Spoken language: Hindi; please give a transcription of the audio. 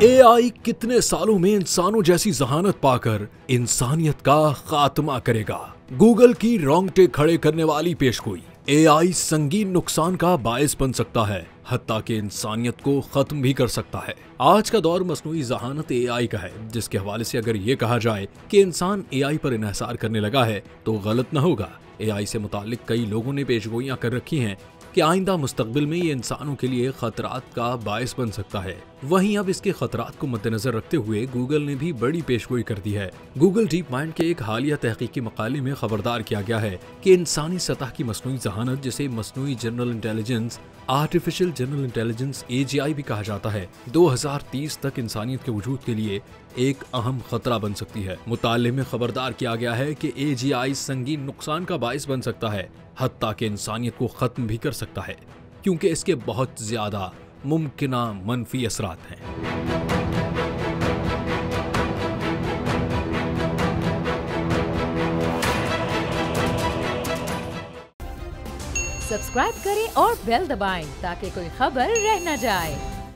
एआई कितने सालों में इंसानों जैसी जहानत पाकर इंसानियत का खात्मा करेगा। गूगल की रोंगटे खड़े करने वाली पेशगोई। एआई संगीन नुकसान का बायस बन सकता है, हत्ता कि इंसानियत को खत्म भी कर सकता है। आज का दौर मसनूई जहानत एआई का है, जिसके हवाले से अगर ये कहा जाए कि इंसान एआई पर इन्हिसार करने लगा है तो गलत न होगा। एआई से मुतालिक कई लोगों ने पेशगोइयां कर रखी हैं कि आइंदा मुस्तकबिल में ये इंसानों के लिए खतरात का बायस बन सकता है। वहीं अब इसके खतरात को मद्देनजर रखते हुए गूगल ने भी बड़ी पेशगोई कर दी है। गूगल डीप माइंड के एक हालिया तहकीकी मकाले में खबरदार किया गया है कि इंसानी सतह की मसनूई जहानत, जिसे मसनूई general intelligence, artificial general intelligence AGI भी कहा जाता है, 2030 तक इंसानियत के वजूद के लिए एक अहम खतरा बन सकती है। मुताले में खबरदार किया गया है कि AGI संगीन नुकसान का बायस बन सकता है, हत्ता कि इंसानियत को खत्म भी कर सकता है, क्योंकि इसके बहुत ज्यादा मुमकिना मनफी असरात हैं। सब्सक्राइब करें और बेल दबाएं ताकि कोई खबर रह न जाए।